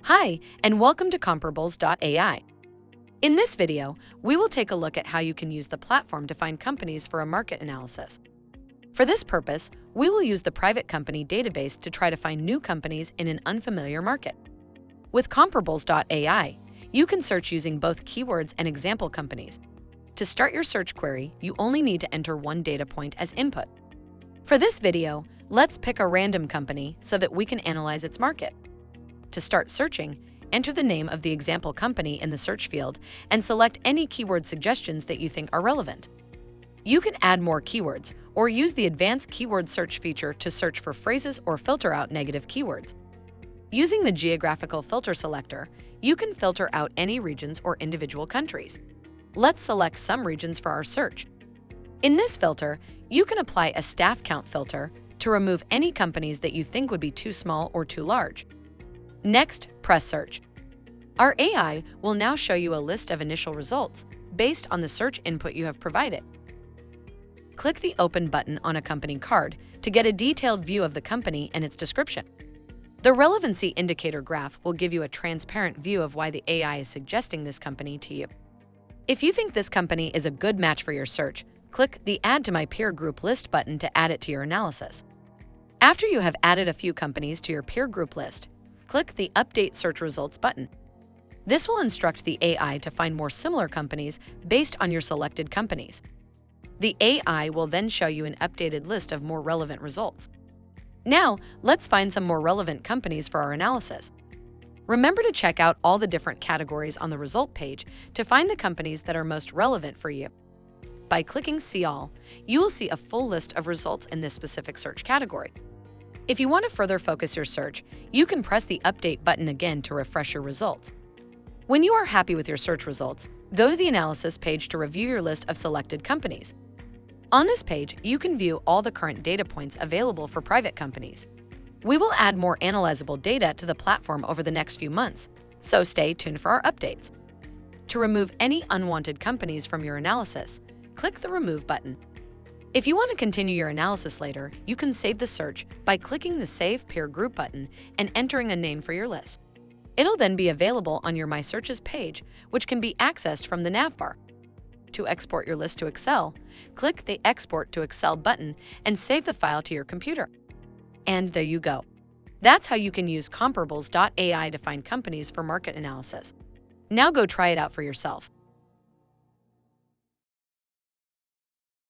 Hi, and welcome to Comparables.ai. In this video, we will take a look at how you can use the platform to find companies for a market analysis. For this purpose, we will use the private company database to try to find new companies in an unfamiliar market. With Comparables.ai, you can search using both keywords and example companies. To start your search query, you only need to enter one data point as input. For this video, let's pick a random company so that we can analyze its market. To start searching, enter the name of the example company in the search field and select any keyword suggestions that you think are relevant. You can add more keywords or use the advanced keyword search feature to search for phrases or filter out negative keywords. Using the geographical filter selector, you can filter out any regions or individual countries. Let's select some regions for our search. In this filter, you can apply a staff count filter to remove any companies that you think would be too small or too large. Next, press Search. Our AI will now show you a list of initial results based on the search input you have provided. Click the Open button on a company card to get a detailed view of the company and its description. The relevancy indicator graph will give you a transparent view of why the AI is suggesting this company to you. If you think this company is a good match for your search, click the Add to My Peer Group List button to add it to your analysis. After you have added a few companies to your peer group list, click the Update Search Results button. This will instruct the AI to find more similar companies based on your selected companies. The AI will then show you an updated list of more relevant results. Now, let's find some more relevant companies for our analysis. Remember to check out all the different categories on the result page to find the companies that are most relevant for you. By clicking See All, you will see a full list of results in this specific search category. If you want to further focus your search, you can press the Update button again to refresh your results. When you are happy with your search results, go to the Analysis page to review your list of selected companies. On this page, you can view all the current data points available for private companies. We will add more analyzable data to the platform over the next few months, so stay tuned for our updates. To remove any unwanted companies from your analysis, click the Remove button. If you want to continue your analysis later, you can save the search by clicking the Save Peer Group button and entering a name for your list. It'll then be available on your My Searches page, which can be accessed from the navbar. To export your list to Excel, click the Export to Excel button and save the file to your computer. And there you go. That's how you can use Comparables.ai to find companies for market analysis. Now go try it out for yourself.